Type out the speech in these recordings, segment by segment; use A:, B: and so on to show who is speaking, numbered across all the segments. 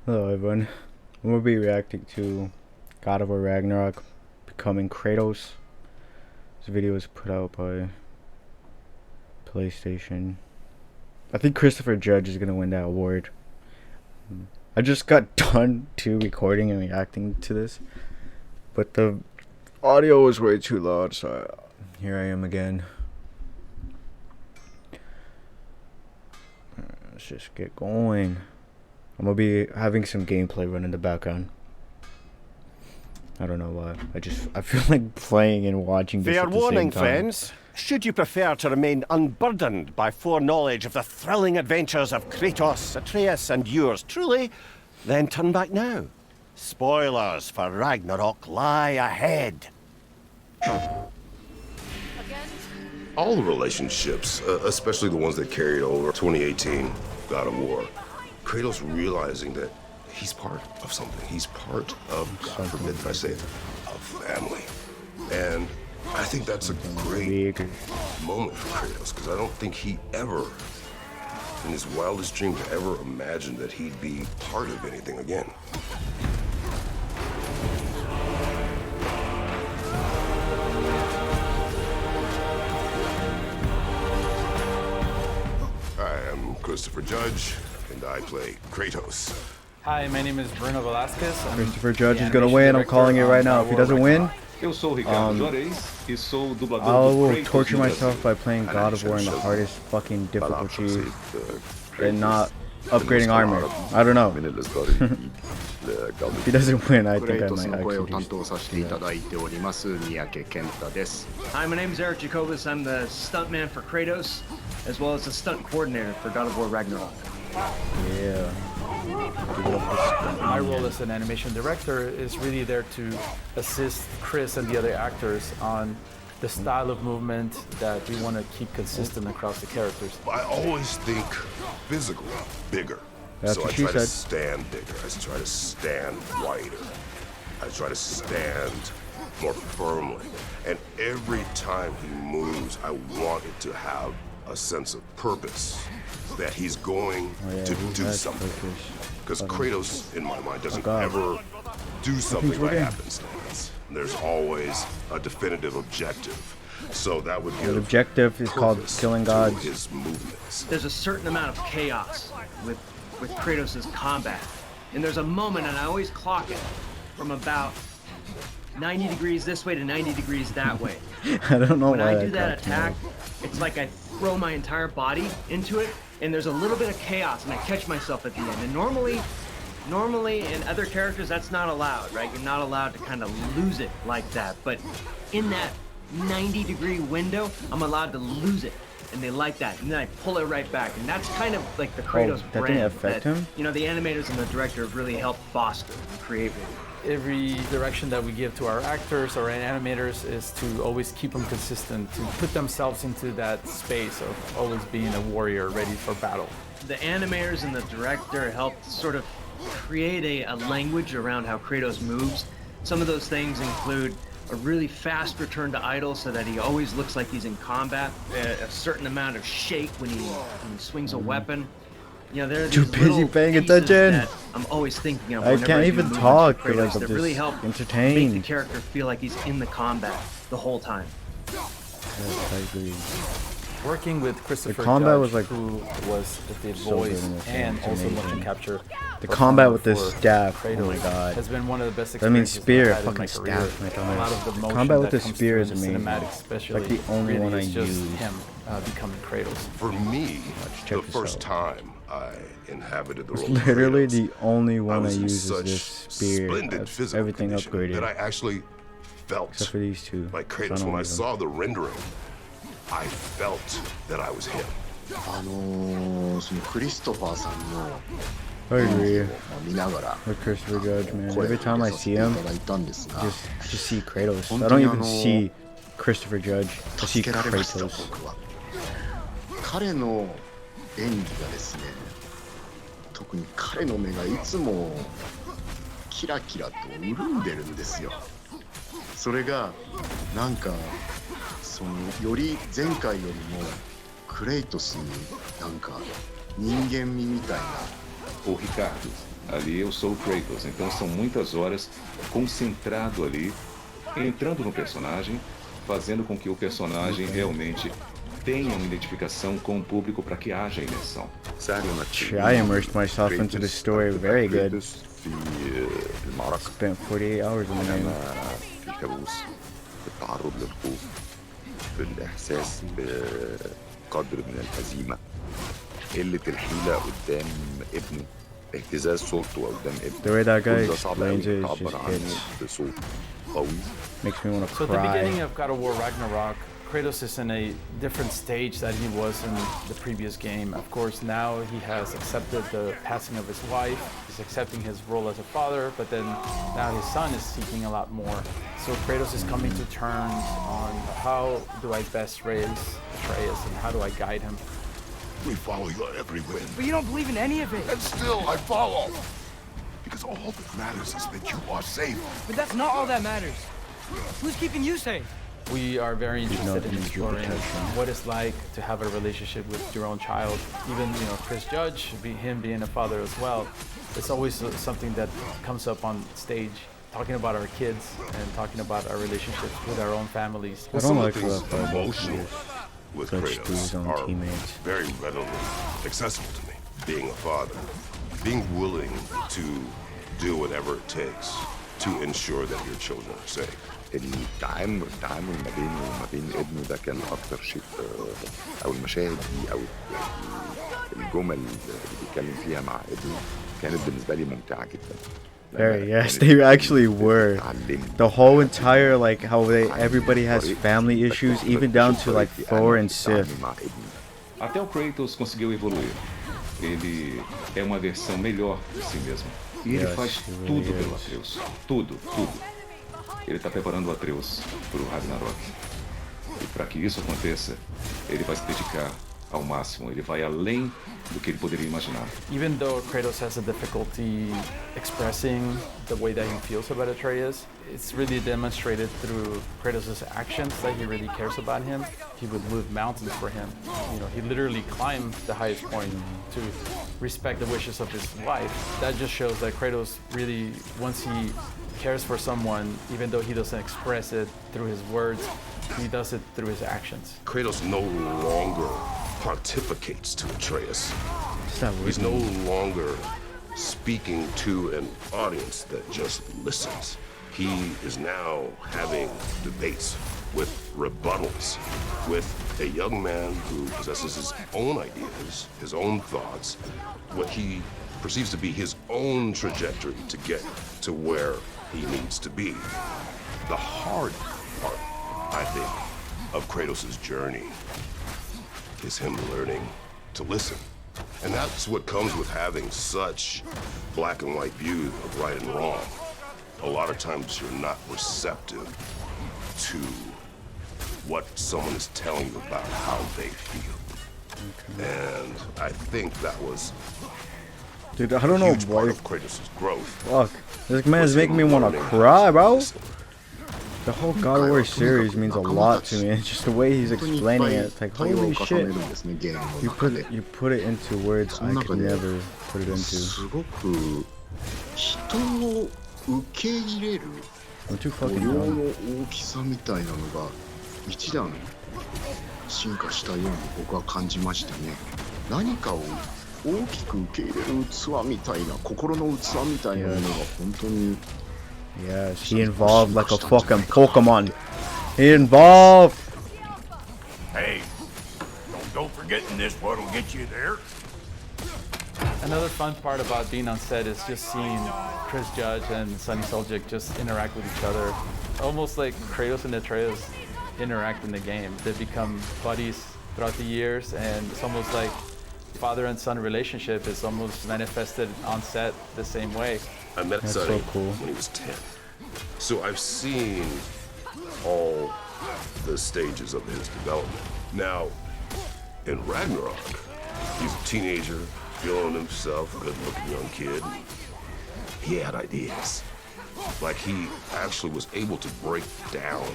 A: Hello everyone. I'm gonna be reacting to God of War Ragnarok becoming Kratos. This video was put out by PlayStation. I think Christopher Judge is gonna win that award. I just got done recording and reacting to this, but the audio was way too loud, so here I am again. Let's just get going. I'm gonna be having some gameplay run in the background. I don't know why. I feel like playing and watching this
B: Fair
A: at the
B: warning,
A: same time.
B: friends. Should you prefer to remain unburdened by foreknowledge of the thrilling adventures of Kratos, Atreus, and yours truly, then turn back now. Spoilers for Ragnarok lie ahead.
C: All the relationships, especially the ones that carried over 2018 God of War, Kratos realizing that he's part of something. He's part of, God forbid that I say it, a family. And I think that's a great moment for Kratos, because I don't think he ever, in his wildest dreams, ever imagined that he'd be part of anything again. I am Christopher Judge, and I play Kratos.
D: Hi, my name is Bruno Velasquez.
A: Christopher Judge is gonna win. I'm calling it right now. If he doesn't win,
E: Eu sou o Ricardo Juarez e sou o dublador
A: I
E: do
A: will
E: Kratos
A: torture
E: no
A: myself
E: Brasil.
A: by playing God of War in the hardest fucking difficulty and not upgrading armor. I don't know. If he doesn't win, I think I might actually do that.
F: Hi, my name is Eric Jacobus. I'm the stuntman for Kratos, as well as the stunt coordinator for God of War Ragnarok.
A: Yeah.
D: My role as an animation director is really there to assist Chris and the other actors on the style of movement that we want to keep consistent across the characters.
C: I always think physical, bigger.
A: That's
C: So I
A: what she
C: try to
A: said.
C: stand bigger. I try to stand wider. I try to stand more firmly. And every time he moves, I want it to have a sense of purpose. That he's going to do something. Because Kratos, in my mind, doesn't ever do something by happenstance. There's always a definitive objective. So that would give
A: The objective is called
C: purpose
A: killing
C: to
A: gods.
C: his movements.
F: There's a certain amount of chaos with Kratos' combat. And there's a moment, and I always clock it, from about 90 degrees this way to 90 degrees that way.
A: I don't know
F: When
A: why
F: I do that
A: cracked me
F: attack,
A: up.
F: it's like I throw my entire body into it, and there's a little bit of chaos, and I catch myself at the end. And normally in other characters, that's not allowed, right? You're not allowed to kind of lose it like that. But in that 90-degree window, I'm allowed to lose it. And they like that, and then I pull it right back, and that's kind of like the Kratos
A: that
F: brand
A: didn't affect him?
F: You know, the animators and the director have really helped foster and create with.
D: Every direction that we give to our actors or animators is to always keep them consistent, to put themselves into that space of always being a warrior ready for battle.
F: The animators and the director helped sort of create a language around how Kratos moves. Some of those things include a really fast return to idle so that he always looks like he's in combat, a certain amount of shake when he swings a weapon. You know, there are
A: Too
F: these
A: busy
F: little
A: paying
F: pieces
A: attention.
F: that I'm always thinking of
A: I
F: whenever
A: can't
F: do
A: even
F: movements
A: talk,
F: with Kratos
A: like, I'm
F: that really
A: just
F: help make the
A: entertained.
F: character feel like he's in the combat the whole time.
A: Yes, I agree.
D: Working with Christopher
A: The combat
D: Judge,
A: was, like,
D: who was the
A: so
D: voice
A: good in this
D: and
A: game. It's
D: also
A: amazing.
D: motion capture.
A: The combat with the
D: for
A: staff, oh
D: Kratos
A: my god.
D: has been one of the best
A: That means
D: experiences
A: spear,
D: I've had in my
A: fucking
D: career.
A: staff, my
D: A lot
A: god.
D: of the
A: The
D: motion
A: combat with
D: that
A: the
D: comes
A: spear
D: through
A: is
D: in the
A: amazing.
D: cinematics especially,
A: Like the only
D: really
A: one I
D: is just
A: use.
D: him becoming Kratos.
C: For me,
A: check
C: the
A: this
C: first
A: out.
C: time I inhabited the
A: It's
C: role of
A: literally
C: Kratos,
A: the only
C: I
A: one I
C: was in
A: use is
C: such
A: this spear.
C: splendid
A: That's
C: physical
A: everything
C: condition
A: upgraded.
C: that I actually felt
A: Except for these two.
C: like
A: So I
C: Kratos.
A: don't
C: When I
A: use them.
C: saw the rendering, I felt that I was him.
G: そのクリストファーさんの
A: I agree
G: 見ながら
A: with Christopher Judge, man.
G: 声を
A: Every
G: 入
A: time
G: れ
A: I
G: させ
A: see
G: てい
A: him,
G: ただいたんですが
A: just see Kratos. I
G: 本
A: don't
G: 当に
A: even see Christopher Judge. I see
G: 助けられました
A: Kratos.
G: 僕は彼の演技がですね特に彼の目がいつもキラキラと潤んでるんですよそれがなんかそのより前回よりもクレイトスになんか人間味みたいな
E: o Ricardo. Ali eu sou o Kratos. Então são muitas horas concentrado ali, entrando no personagem, fazendo com que o personagem realmente tenha uma identificação com o público para que haja imersão.
A: I immersed myself into the story very good.
G: في المعركة
A: Spent 48 hours in the game.
G: في كابوس، بالتعرض للخوف، بالإحساس بقدر من الهزيمة، قلة الحيلة قدام ابنه، اهتزاز صوته قدام
A: The way
G: ابنه،
A: that guy
G: كل ده صعب أوي
A: explains it is
G: تعبر
A: just
G: عنه
A: hits.
G: بصوت قوي.
A: Makes me want to
D: So at the beginning
A: cry.
D: of God of War Ragnarok, Kratos is in a different stage that he was in the previous game. Of course, now he has accepted the passing of his wife. He's accepting his role as a father, but then now his son is seeking a lot more. So Kratos is coming to terms on how do I best raise Atreus and how do I guide him.
C: We follow you everywhere.
H: But you don't believe in any of it.
C: And still, I follow. Because all that matters is that you are safe.
H: But that's not all that matters. Who's keeping you safe?
D: We are very interested in
A: need your
D: exploring
A: protection.
D: what it's like to have a relationship with your own child. Even, Chris Judge, him being a father as well, it's always something that comes up on stage, talking about our kids and talking about our relationships with our own families.
A: I don't
C: Some of
A: like
C: the things
A: the
C: emotional with
A: Such to his
C: Kratos
A: own
C: are
A: teammates.
C: very readily accessible to me. Being a father, being willing to do whatever it takes to ensure that your children are safe.
G: التعامل ما بينه وما بين ابنه ده كان اكتر شيء، او المشاهد دي او الجمل اللي بيتكلم فيها مع ابنه كانت بالنسبه لي ممتعه جدا.
A: Very, yes, they actually were. The whole entire, like, how everybody has family issues, even down to, like, Thor and Sif.
E: Até o Kratos conseguiu evoluir. Ele é uma versão melhor de si mesmo. E ele
A: Yes,
E: faz
A: he really
E: tudo pelo
A: is.
E: Atreus. Tudo, tudo. Ele está preparando o Atreus para o Ragnarok. E para que isso aconteça, ele vai se dedicar ao máximo. Ele vai além do que ele poderia imaginar.
D: Even though Kratos has a difficulty expressing the way that he feels about Atreus, it's really demonstrated through Kratos' actions that he really cares about him. He would move mountains for him. He literally climbed the highest point to respect the wishes of his wife. That just shows that Kratos really, once he cares for someone, even though he doesn't express it through his words, he does it through his actions.
C: Kratos no longer pontificates to Atreus.
A: What's that word?
C: He's no longer speaking to an audience that just listens. He is now having debates with rebuttals with a young man who possesses his own ideas, his own thoughts, what he perceives to be his own trajectory to get to where he needs to be. The hard part, I think, of Kratos' journey is him learning to listen. And that's what comes with having such black and white view of right and wrong. A lot of times you're not receptive to what someone is telling you about how they feel. And I think that was
A: Dude, I don't
C: a
A: know
C: huge part
A: why.
C: of Kratos' growth.
A: Fuck. This man is
C: was
A: making me
C: him
A: want to
C: learning
A: cry, bro.
C: listen.
A: The whole God of War series means a lot to me. It's just the way he's explaining it. It's like, holy shit. You put it into words I could never put it into.
G: すごく人を受け入れる
A: I'm too
G: 許
A: fucking
G: 容
A: dumb.
G: の大きさみたいなのが一段進化したように僕は感じましたね。何かを大きく受け入れる器みたいな、心の器みたいなものが本当に
A: Yes, he evolved like a fucking Pokemon. He evolved.
I: Hey, don't forgetting this what'll get you there.
D: Another fun part about being on set is just seeing Chris Judge and Sunny Suljic just interact with each other. Almost like Kratos and Atreus interact in the game. They become buddies throughout the years, and it's almost like father and son relationship is almost manifested on set the same way.
C: I met
A: That's
C: Sonny
A: so cool.
C: when he was 10. So I've seen all the stages of his development. Now, in Ragnarok, he's a teenager, feeling himself, good-looking young kid. He had ideas. Like he actually was able to break down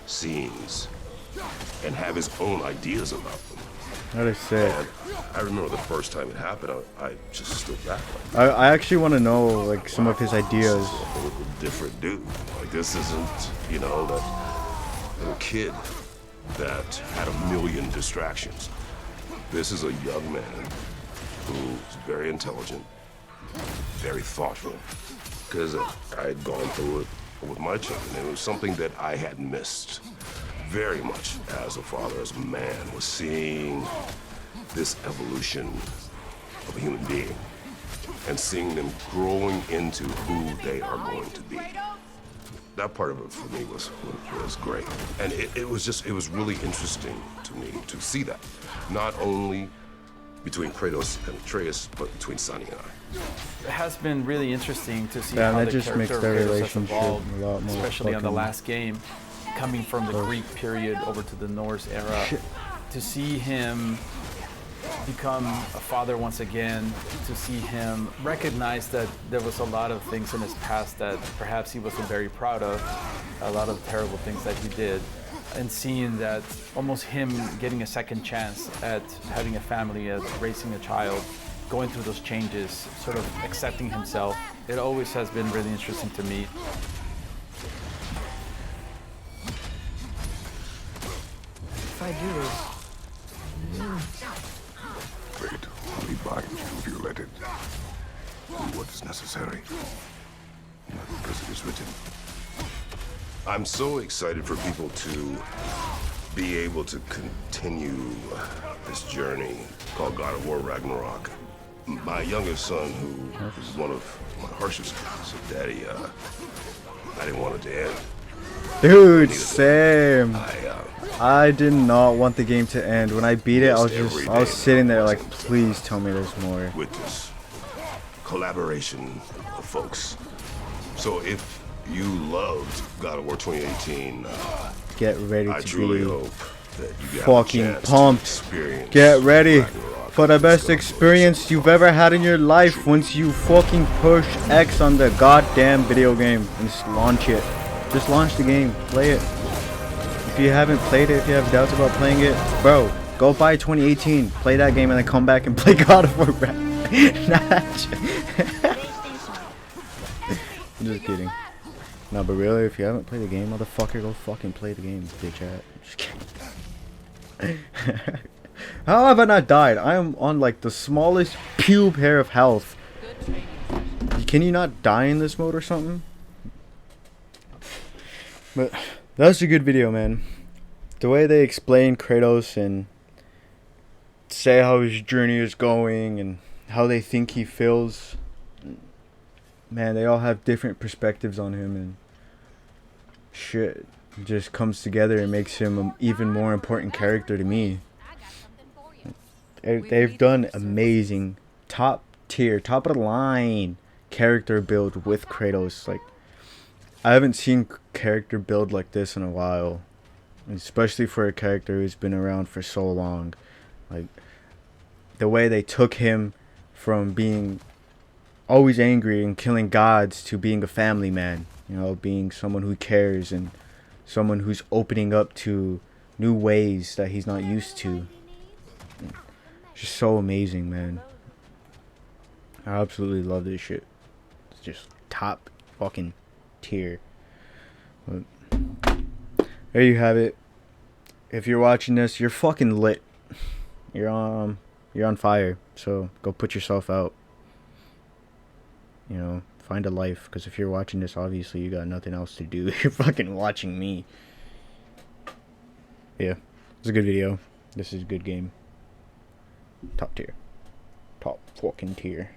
C: scenes and have his own ideas about them.
A: That is sick.
C: And I remember the first time it happened, I just stood back. Like,
A: I actually want to know like some of his ideas.
C: this is a whole different dude. Like, this isn't, you know, that little kid that had a million distractions. This is a young man who's very intelligent, very thoughtful. Because I had gone through it with my children. It was something that I had missed very much as a father, as a man, was seeing this evolution of a human being and seeing them growing into who they are going to be. That part of it for me was great. And it was really interesting to me to see that. Not only between Kratos and Atreus, but between Sonny and I.
D: It has been really interesting to see
A: Yeah,
D: how
A: that
D: the
A: just
D: character
A: makes
D: of
A: their
D: Kratos has
A: relationship
D: evolved,
A: a lot more
D: especially on the
A: fucking-
D: last game, coming from the Greek period over to the Norse era. To see him become a father once again, to see him recognize that there was a lot of things in his past that perhaps he wasn't very proud of, a lot of terrible things that he did, and seeing that almost him getting a second chance at having a family, at raising a child, going through those changes, sort of accepting himself. It always has been really interesting to me.
H: If I do this,
I: Fate will be bind you if you let it. Do what is necessary. Because it is written.
C: I'm so excited for people to be able to continue this journey called God of War Ragnarok. My youngest son, who is one of my harshest critics, said, Daddy, I didn't want it to end.
A: Dude, same.
C: I
A: I did not want the game to end. When I beat it, I was
C: Every
A: I was
C: day
A: sitting there like,
C: wasn't
A: please tell me there's more.
C: with this collaboration of folks. So if you loved God of War 2018,
A: Get ready
C: I
A: to
C: truly
A: be
C: hope that you get
A: fucking
C: a chance
A: pumped.
C: to experience
A: Get ready
C: Ragnarok.
A: for the
C: It's
A: best
C: gonna be
A: experience you've ever had in your life once you fucking push X on the goddamn video game and just launch it. Just launch the game. Play it. If you haven't played it, if you have doubts about playing it, bro, go buy 2018. Play that game and then come back and play God of War. I'm just kidding. No, but really, if you haven't played the game, motherfucker, go fucking play the game, bitch ass. Just kidding. How have I not died? I am on like the smallest pube hair of health. Can you not die in this mode or something? But that's a good video, man. The way they explain Kratos and say how his journey is going and how they think he feels. Man, they all have different perspectives on him, and shit just comes together and makes him an even more important character to me. They've done amazing, top tier, top of the line character build with Kratos. Like, I haven't seen character build like this in a while, especially for a character who's been around for so long. Like, the way they took him from being always angry and killing gods to being a family man, you know, being someone who cares and someone who's opening up to new ways that he's not used to. Just so amazing, man. I absolutely love this shit. It's just top fucking tier. But there you have it. If you're watching this, you're fucking lit. You're on fire. So go put yourself out. You know, find a life, because if you're watching this, obviously you got nothing else to do. You're fucking watching me. Yeah, it's a good video. This is a good game. Top tier. Top fucking tier.